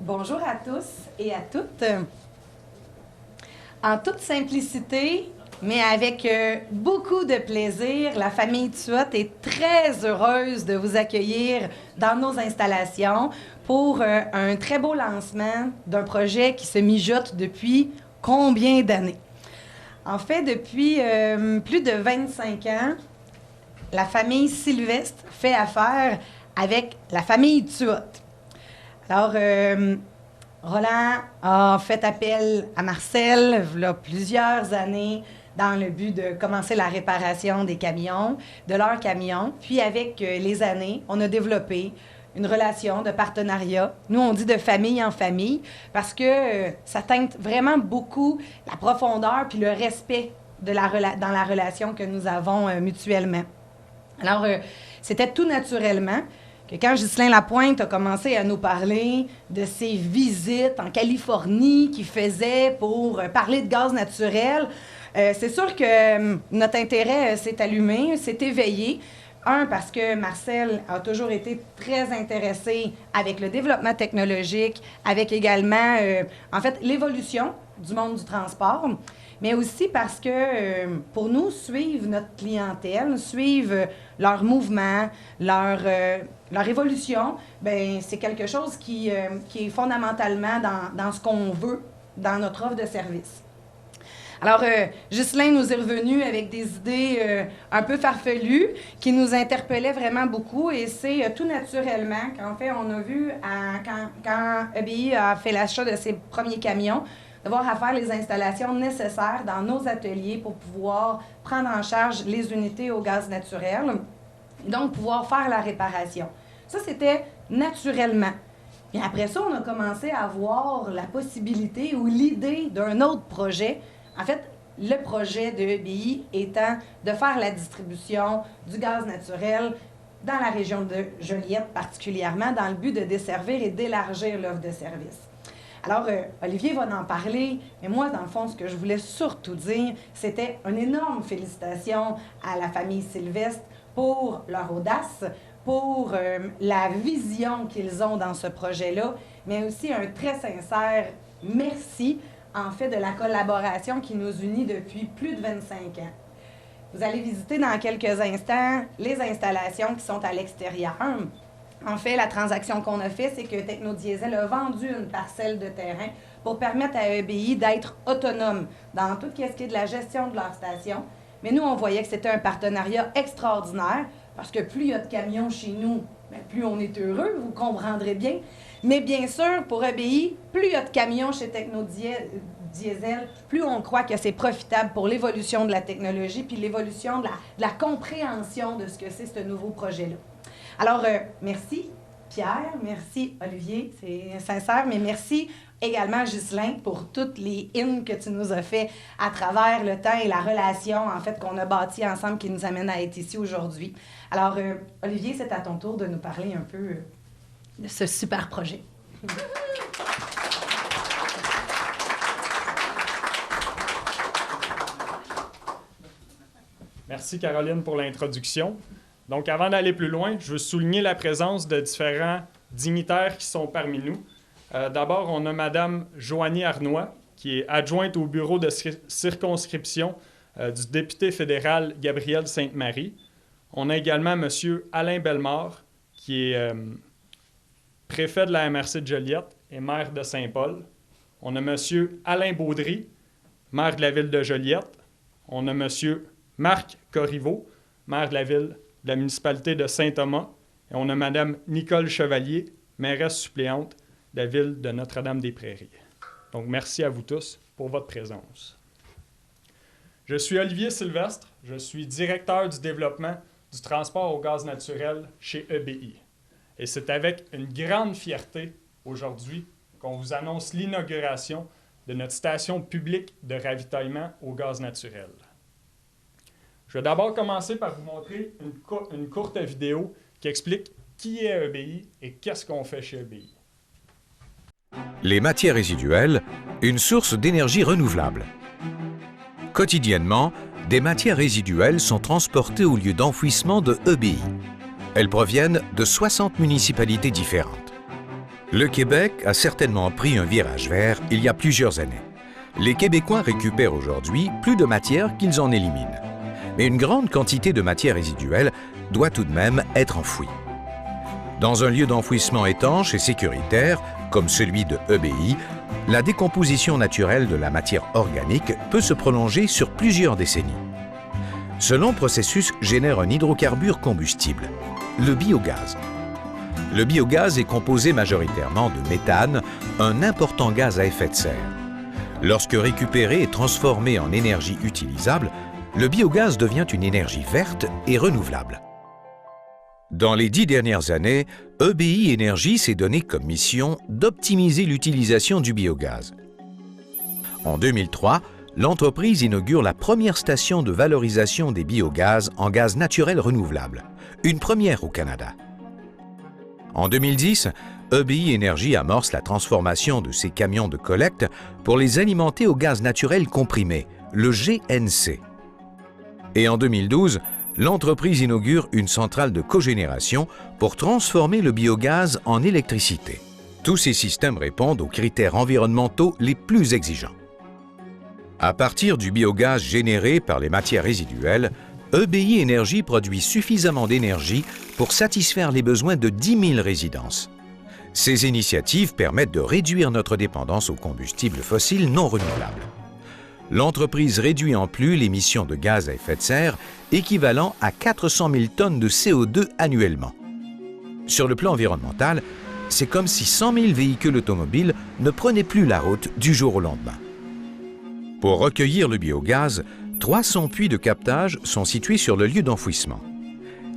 Bonjour à tous et à toutes. En toute simplicité, mais avec beaucoup de plaisir, la famille Tuot est très heureuse de vous accueillir dans nos installations pour un très beau lancement d'un projet qui se mijote depuis combien d'années? En fait, depuis plus de 25 ans, la famille Sylvestre fait affaire avec la famille Tuot. Alors, Roland a fait appel à Marcel il y a plusieurs années dans le but de commencer la réparation des camions, de leurs camions. Puis avec les années, on a développé une relation de partenariat. Nous, on dit de famille en famille parce que ça teinte vraiment beaucoup la profondeur puis le respect de dans la relation que nous avons mutuellement. Alors, c'était tout naturellement que quand Ghislain Lapointe a commencé à nous parler de ses visites en Californie qu'il faisait pour parler de gaz naturel, c'est sûr que notre intérêt s'est allumé, s'est éveillé. Un, parce que Marcel a toujours été très intéressé avec le développement technologique, avec également, en fait, l'évolution du monde du transport, mais aussi parce que, pour nous, suivre notre clientèle, suivre leur mouvement, leur évolution, bien, c'est quelque chose qui est fondamentalement dans ce qu'on veut dans notre offre de service. Alors, Ghislain nous est revenu avec des idées un peu farfelues qui nous interpellaient vraiment beaucoup et c'est tout naturellement qu'en fait, on a vu quand EBI a fait l'achat de ses premiers camions, d'avoir à faire les installations nécessaires dans nos ateliers pour pouvoir prendre en charge les unités au gaz naturel, donc pouvoir faire la réparation. Ça, c'était naturellement. Puis après ça, on a commencé à avoir la possibilité ou l'idée d'un autre projet. En fait, le projet de EBI étant de faire la distribution du gaz naturel dans la région de Joliette, particulièrement, dans le but de desservir et d'élargir l'offre de service. Alors, Olivier va en parler, mais moi, dans le fond, ce que je voulais surtout dire, c'était une énorme félicitation à la famille Sylvestre pour leur audace, pour la vision qu'ils ont dans ce projet-là, mais aussi un très sincère merci, en fait, de la collaboration qui nous unit depuis plus de 25 ans. Vous allez visiter dans quelques instants les installations qui sont à l'extérieur. En fait, la transaction qu'on a faite, c'est que Technodiesel a vendu une parcelle de terrain pour permettre à EBI d'être autonome dans tout ce qui est de la gestion de leur station. Mais nous, on voyait que c'était un partenariat extraordinaire parce que plus il y a de camions chez nous, bien, plus on est heureux, vous comprendrez bien. Mais bien sûr, pour EBI, plus il y a de camions chez Technodiesel, plus on croit que c'est profitable pour l'évolution de la technologie puis l'évolution de la compréhension de ce que c'est ce nouveau projet-là. Alors, merci Pierre, merci Olivier, c'est sincère, mais merci également Ghislain pour toutes les in que tu nous as fait à travers le temps et la relation en fait qu'on a bâtie ensemble qui nous amène à être ici aujourd'hui. Alors, Olivier, c'est à ton tour de nous parler un peu de ce super projet. Merci Caroline pour l'introduction. Donc, avant d'aller plus loin, je veux souligner la présence de différents dignitaires qui sont parmi nous. D'abord, on a Mme Joanie Arnois, qui est adjointe au bureau de circonscription du député fédéral Gabriel Sainte-Marie. On a également M. Alain Bellemare, qui est préfet de la MRC de Joliette et maire de Saint-Paul. On a M. Alain Baudry, maire de la ville de Joliette. On a M. Marc Corriveau, maire de la ville de la municipalité de Saint-Thomas. Et on a Mme Nicole Chevalier, mairesse suppléante de la ville de Notre-Dame-des-Prairies. Donc, merci à vous tous pour votre présence. Je suis Olivier Sylvestre. Je suis directeur du développement du transport au gaz naturel chez EBI. Et c'est avec une grande fierté aujourd'hui qu'on vous annonce l'inauguration de notre station publique de ravitaillement au gaz naturel. Je vais d'abord commencer par vous montrer une courte vidéo qui explique qui est EBI et qu'est-ce qu'on fait chez EBI. Les matières résiduelles, une source d'énergie renouvelable. Quotidiennement, des matières résiduelles sont transportées au lieu d'enfouissement de EBI. Elles proviennent de 60 municipalités différentes. Le Québec a certainement pris un virage vert il y a plusieurs années. Les Québécois récupèrent aujourd'hui plus de matière qu'ils en éliminent. Mais une grande quantité de matière résiduelle doit tout de même être enfouie. Dans un lieu d'enfouissement étanche et sécuritaire, comme celui de EBI, la décomposition naturelle de la matière organique peut se prolonger sur plusieurs décennies. Ce long processus génère un hydrocarbure combustible, le biogaz. Le biogaz est composé majoritairement de méthane, un important gaz à effet de serre. Lorsque récupéré et transformé en énergie utilisable, le biogaz devient une énergie verte et renouvelable. Dans les 10 dernières années, EBI Énergie s'est donné comme mission d'optimiser l'utilisation du biogaz. En 2003, l'entreprise inaugure la première station de valorisation des biogaz en gaz naturel renouvelable, une première au Canada. En 2010, EBI Énergie amorce la transformation de ses camions de collecte pour les alimenter au gaz naturel comprimé, le GNC. Et en 2012, l'entreprise inaugure une centrale de cogénération pour transformer le biogaz en électricité. Tous ces systèmes répondent aux critères environnementaux les plus exigeants. À partir du biogaz généré par les matières résiduelles, EBI Énergie produit suffisamment d'énergie pour satisfaire les besoins de 10 000 résidences. Ces initiatives permettent de réduire notre dépendance aux combustibles fossiles non renouvelables. L'entreprise réduit en plus l'émission de gaz à effet de serre équivalent à 400 000 tonnes de CO2 annuellement. Sur le plan environnemental, c'est comme si 100 000 véhicules automobiles ne prenaient plus la route du jour au lendemain. Pour recueillir le biogaz, 300 puits de captage sont situés sur le lieu d'enfouissement.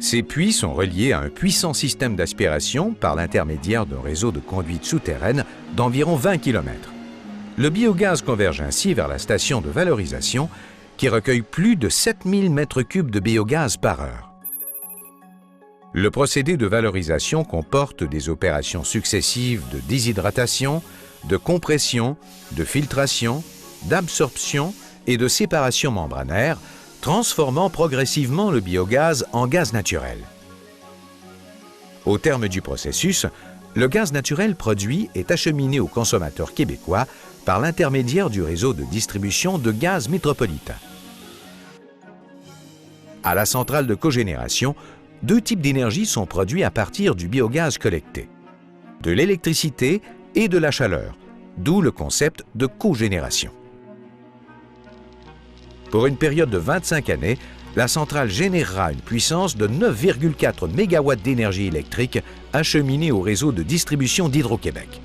Ces puits sont reliés à un puissant système d'aspiration par l'intermédiaire d'un réseau de conduites souterraines d'environ 20 km. Le biogaz converge ainsi vers la station de valorisation qui recueille plus de 7000 m3 de biogaz par heure. Le procédé de valorisation comporte des opérations successives de déshydratation, de compression, de filtration, d'absorption et de séparation membranaire, transformant progressivement le biogaz en gaz naturel. Au terme du processus, le gaz naturel produit est acheminé aux consommateurs québécois par l'intermédiaire du réseau de distribution de gaz métropolitain. À la centrale de cogénération, 2 types d'énergie sont produits à partir du biogaz collecté: de l'électricité et de la chaleur, d'où le concept de cogénération. Pour une période de 25 années, la centrale générera une puissance de 9,4 MW d'énergie électrique acheminée au réseau de distribution d'Hydro-Québec.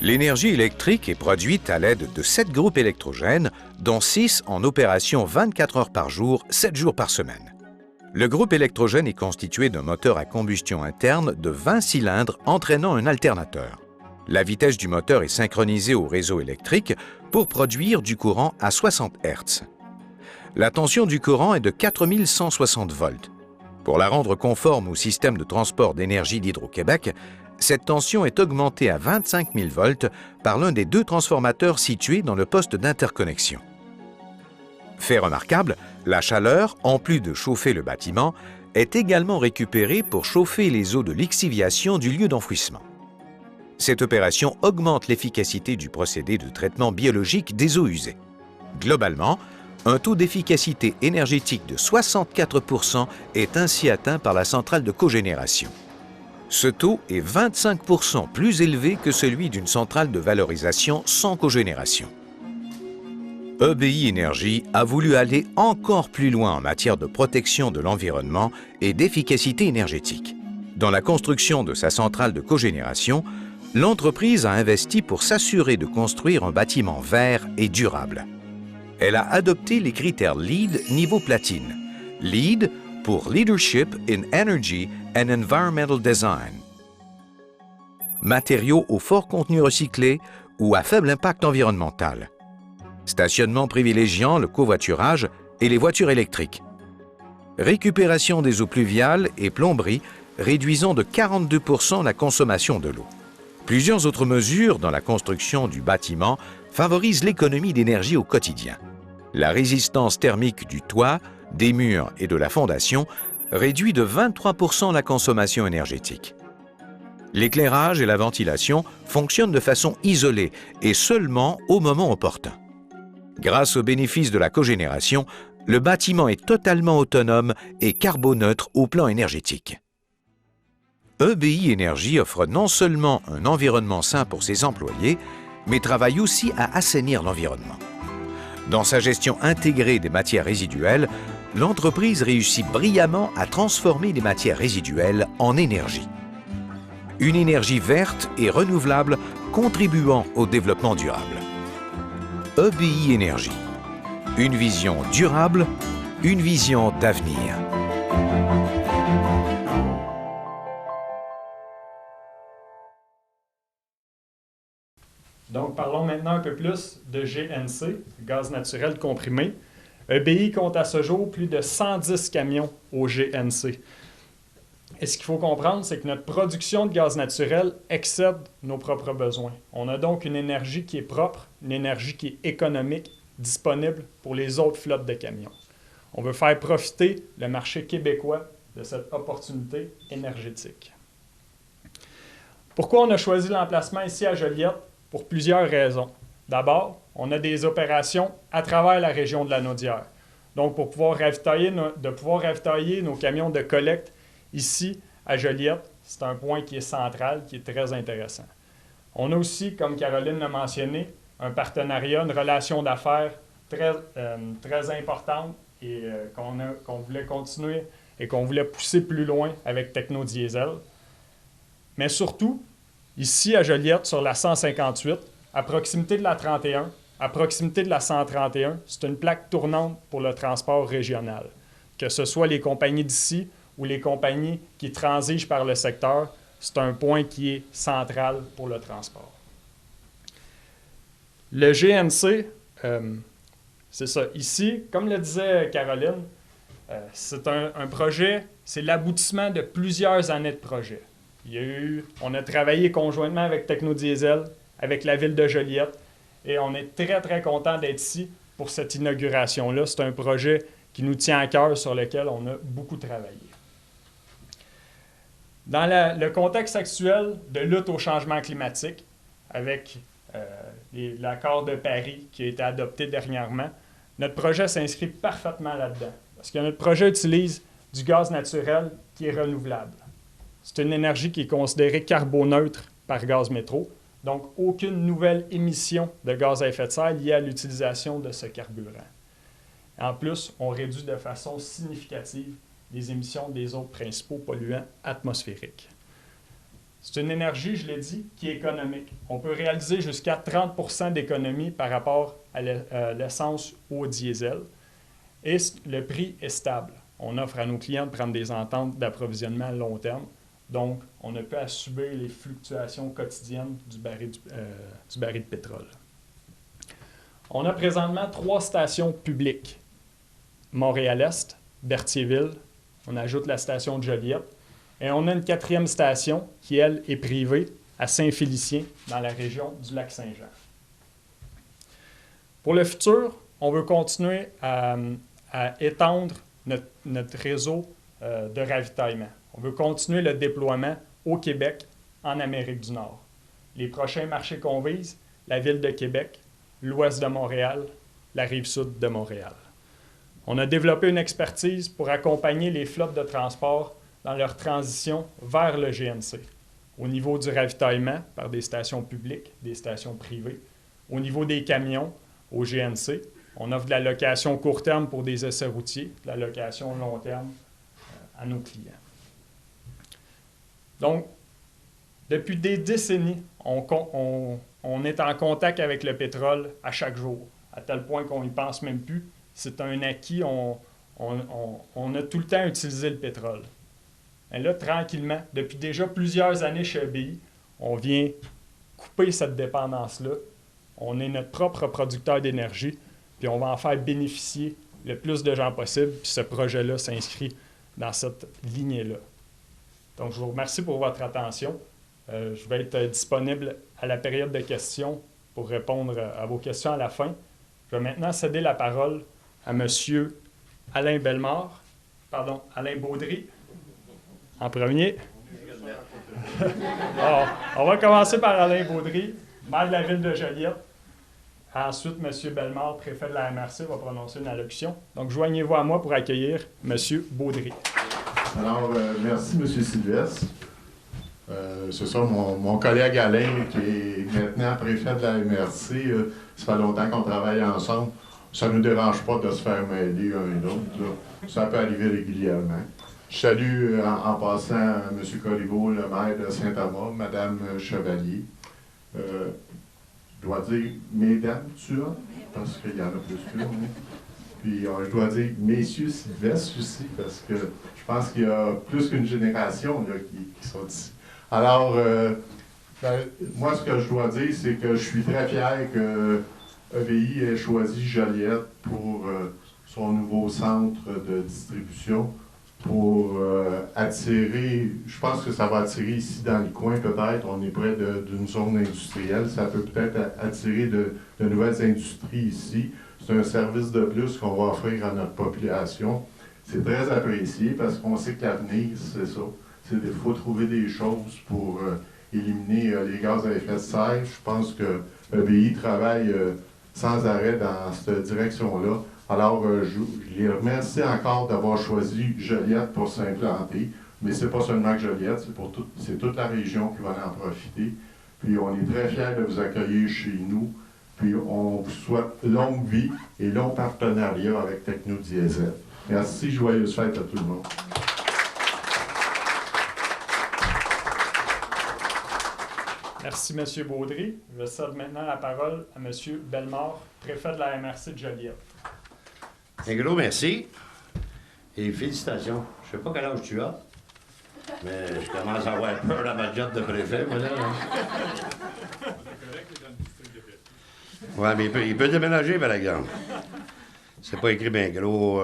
L'énergie électrique est produite à l'aide de 7 groupes électrogènes, dont 6 en opération 24 heures par jour, 7 jours par semaine. Le groupe électrogène est constitué d'un moteur à combustion interne de 20 cylindres entraînant un alternateur. La vitesse du moteur est synchronisée au réseau électrique pour produire du courant à 60 Hz. La tension du courant est de 4160 volts. Pour la rendre conforme au système de transport d'énergie d'Hydro-Québec, cette tension est augmentée à 25 000 volts par l'un des 2 transformateurs situés dans le poste d'interconnexion. Fait remarquable, la chaleur, en plus de chauffer le bâtiment, est également récupérée pour chauffer les eaux de lixiviation du lieu d'enfouissement. Cette opération augmente l'efficacité du procédé de traitement biologique des eaux usées. Globalement, un taux d'efficacité énergétique de 64% est ainsi atteint par la centrale de cogénération. Ce taux est 25% plus élevé que celui d'une centrale de valorisation sans cogénération. EBI Énergie a voulu aller encore plus loin en matière de protection de l'environnement et d'efficacité énergétique. Dans la construction de sa centrale de cogénération, l'entreprise a investi pour s'assurer de construire un bâtiment vert et durable. Elle a adopté les critères LEED niveau platine. LEED pour Leadership in Energy and Environmental Design. Matériaux au fort contenu recyclé ou à faible impact environnemental. Stationnement privilégiant le covoiturage et les voitures électriques. Récupération des eaux pluviales et plomberie réduisant de 42% la consommation de l'eau. Plusieurs autres mesures dans la construction du bâtiment favorisent l'économie d'énergie au quotidien. La résistance thermique du toit, des murs et de la fondation réduit de 23% la consommation énergétique. L'éclairage et la ventilation fonctionnent de façon isolée et seulement au moment opportun. Grâce aux bénéfices de la cogénération, le bâtiment est totalement autonome et carboneutre au plan énergétique. EBI Énergie offre non seulement un environnement sain pour ses employés, mais travaille aussi à assainir l'environnement. Dans sa gestion intégrée des matières résiduelles, l'entreprise réussit brillamment à transformer les matières résiduelles en énergie. Une énergie verte et renouvelable contribuant au développement durable. EBI Énergie. Une vision durable, une vision d'avenir. Donc, parlons maintenant un peu plus de GNC, gaz naturel comprimé. EBI compte à ce jour plus de 110 camions au GNC. Et ce qu'il faut comprendre, c'est que notre production de gaz naturel excède nos propres besoins. On a donc une énergie qui est propre, une énergie qui est économique, disponible pour les autres flottes de camions. On veut faire profiter le marché québécois de cette opportunité énergétique. Pourquoi on a choisi l'emplacement ici à Joliette? Pour plusieurs raisons. D'abord, on a des opérations à travers la région de la Naudière. Donc, pour pouvoir ravitailler nos camions de collecte ici, à Joliette, c'est un point qui est central, qui est très intéressant. On a aussi, comme Caroline l'a mentionné, un partenariat, une relation d'affaires très importante et qu'on voulait continuer et qu'on voulait pousser plus loin avec Technodiesel. Mais surtout, ici à Joliette, sur la 158, à proximité de la 31, à proximité de la 131, c'est une plaque tournante pour le transport régional. Que ce soit les compagnies d'ici ou les compagnies qui transigent par le secteur, c'est un point qui est central pour le transport. Le GNC, c'est ça. Ici, comme le disait Caroline, c'est un projet, c'est l'aboutissement de plusieurs années de projet. On a travaillé conjointement avec Technodiesel, avec la ville de Joliette, et on est très, très content d'être ici pour cette inauguration-là. C'est un projet qui nous tient à cœur, sur lequel on a beaucoup travaillé. Dans le contexte actuel de lutte au changement climatique, avec l'accord de Paris qui a été adopté dernièrement, notre projet s'inscrit parfaitement là-dedans. Parce que notre projet utilise du gaz naturel qui est renouvelable. C'est une énergie qui est considérée carboneutre par Gaz Métro, donc aucune nouvelle émission de gaz à effet de serre liée à l'utilisation de ce carburant. En plus, on réduit de façon significative les émissions des autres principaux polluants atmosphériques. C'est une énergie, je l'ai dit, qui est économique. On peut réaliser jusqu'à 30 % d'économie par rapport à l'essence ou au diesel. Et le prix est stable. On offre à nos clients de prendre des ententes d'approvisionnement à long terme. Donc, on ne peut pas subir les fluctuations quotidiennes du baril de pétrole. On a présentement 3 stations publiques. Montréal-Est, Berthierville, on ajoute la station de Joliette, et on a une 4e station qui, elle, est privée à Saint-Félicien, dans la région du Lac-Saint-Jean. Pour le futur, on veut continuer à étendre notre réseau de ravitaillement. On veut continuer le déploiement au Québec, en Amérique du Nord. Les prochains marchés qu'on vise, la ville de Québec, l'ouest de Montréal, la rive sud de Montréal. On a développé une expertise pour accompagner les flottes de transport dans leur transition vers le GNC, au niveau du ravitaillement par des stations publiques, des stations privées, au niveau des camions, au GNC. On offre de la location court terme pour des essais routiers, de la location long terme à nos clients. Donc, depuis des décennies, on est en contact avec le pétrole à chaque jour, à tel point qu'on n'y pense même plus. C'est un acquis, on a tout le temps utilisé le pétrole. Et là, tranquillement, depuis déjà plusieurs années chez EBI, on vient couper cette dépendance-là. On est notre propre producteur d'énergie, puis on va en faire bénéficier le plus de gens possible, puis ce projet-là s'inscrit dans cette lignée-là. Donc, je vous remercie pour votre attention. Je vais être disponible à la période de questions pour répondre à vos questions à la fin. Je vais maintenant céder la parole à M. Alain Baudry, en premier. Alors, on va commencer par Alain Baudry, maire de la ville de Joliette. Ensuite, M. Bellemare, préfet de la MRC, va prononcer une allocution. Donc, joignez-vous à moi pour accueillir M. Baudry. Alors, merci, M. Sylvestre. C'est ça, mon collègue Alain, qui est maintenant préfet de la MRC, ça fait longtemps qu'on travaille ensemble. Ça ne nous dérange pas de se faire mêler un et l'autre. Ça peut arriver régulièrement. Je salue en passant M. Corriveau, le maire de Saint-Thomas, Mme Chevalier. Je dois dire mesdames, parce qu'il y en a plus qu'une. Puis je dois dire messieurs Sylvestre aussi, parce que je pense qu'il y a plus qu'une génération là, qui sont ici. Alors, moi, ce que je dois dire, c'est que je suis très fier que EBI ait choisi Joliette pour son nouveau centre de distribution, pour attirer, je pense que ça va attirer ici dans le coin peut-être, on est près d'une zone industrielle, ça peut peut-être attirer de nouvelles industries ici. C'est un service de plus qu'on va offrir à notre population. C'est très apprécié parce qu'on sait que l'avenir, c'est ça. Il faut trouver des choses pour éliminer les gaz à effet de serre. Je pense que EBI travaille sans arrêt dans cette direction-là. Alors, je les remercie encore d'avoir choisi Joliette pour s'implanter. Mais ce n'est pas seulement que Joliette, c'est toute la région qui va en profiter. Puis on est très fiers de vous accueillir chez nous. Puis on vous souhaite longue vie et long partenariat avec Technodiesel. Merci, joyeuse fête à tout le monde. Merci, M. Baudry. Je cède maintenant la parole à M. Bellemare, préfet de la MRC de Joliette. Un gros merci et félicitations. Je sais pas quel âge tu as, mais je commence à avoir peur de ma job de préfet, moi, là. Ouais, mais il peut déménager, par exemple. C'est pas écrit bien gros.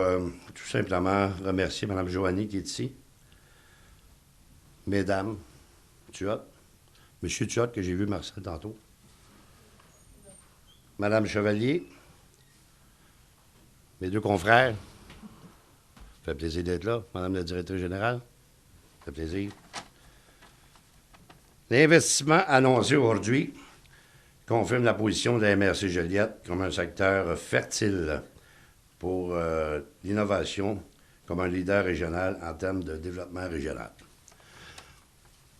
Tout simplement, remercier Mme Joanie qui est ici. Mesdames, Tuot. Monsieur Tuot, que j'ai vu Marcel tantôt. Madame Chevalier. Mes deux confrères. Ça fait plaisir d'être là. Madame la directrice générale. Ça fait plaisir. L'investissement annoncé aujourd'hui confirme la position de la MRC Joliette comme un secteur fertile pour l'innovation, comme un leader régional en termes de développement régional.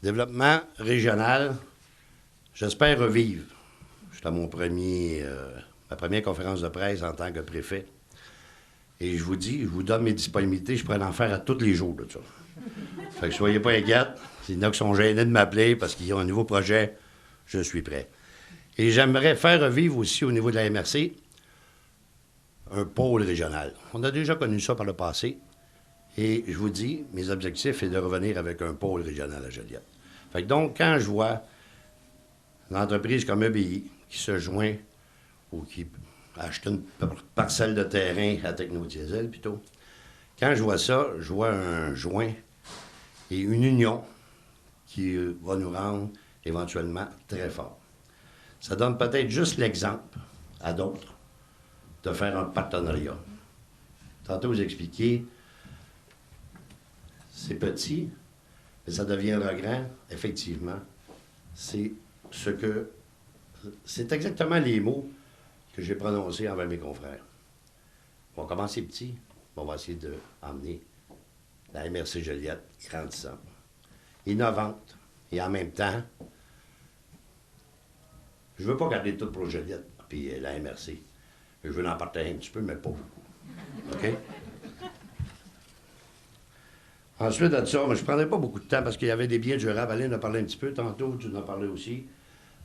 Développement régional, j'espère revivre. J'étais à ma première conférence de presse en tant que préfet. Et je vous dis, je vous donne mes disponibilités, je pourrais en faire à tous les jours de ça. Fait que soyez pas inquiètes. S'il y en a qui sont gênés de m'appeler parce qu'ils ont un nouveau projet, je suis prêt. Et j'aimerais faire revivre aussi au niveau de la MRC un pôle régional. On a déjà connu ça par le passé. Et je vous dis, mes objectifs sont de revenir avec un pôle régional à Joliette. Fait que donc, quand je vois une entreprise comme EBI qui se joint ou qui achète une parcelle de terrain à Technodiesel plutôt, quand je vois ça, je vois un joint et une union qui va nous rendre éventuellement très forts. Ça donne peut-être juste l'exemple à d'autres de faire un partenariat. Tantôt, vous expliquez, c'est petit, mais ça deviendra grand, effectivement. C'est exactement les mots que j'ai prononcés envers mes confrères. On va commencer petit, on va essayer d'emmener la MRC Joliette grandissante, innovante, et en même temps, je ne veux pas garder tout pour Joliette, puis la MRC. Je veux en partager un petit peu, mais pas beaucoup. OK? Ensuite de ça, je ne prendrai pas beaucoup de temps parce qu'il y avait des biens durables. Alain en a parlé un petit peu tantôt, tu en as parlé aussi.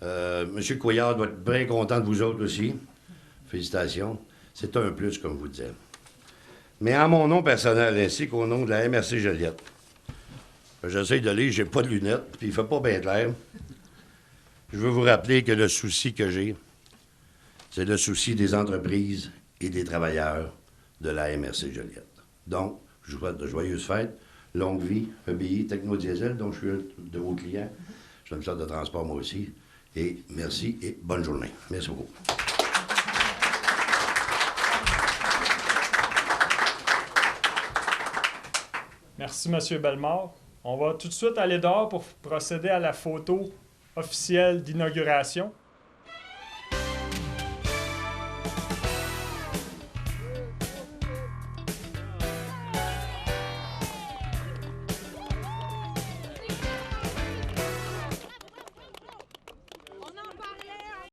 M. Couillard doit être bien content de vous autres aussi. Félicitations. C'est un plus, comme vous disiez. Mais en mon nom personnel, ainsi qu'au nom de la MRC Joliette, j'essaie de lire, j'ai pas de lunettes, puis il fait pas bien clair. Je veux vous rappeler que le souci que j'ai, c'est le souci des entreprises et des travailleurs de la MRC Joliette. Donc, je vous souhaite de joyeuses fêtes, longue vie, EBI, Technodiesel, donc je suis un de vos clients. Je fais une sorte de transport moi aussi. Et merci et bonne journée. Merci beaucoup. Merci, M. Bellemare. On va tout de suite aller dehors pour procéder à la photo officielle d'inauguration.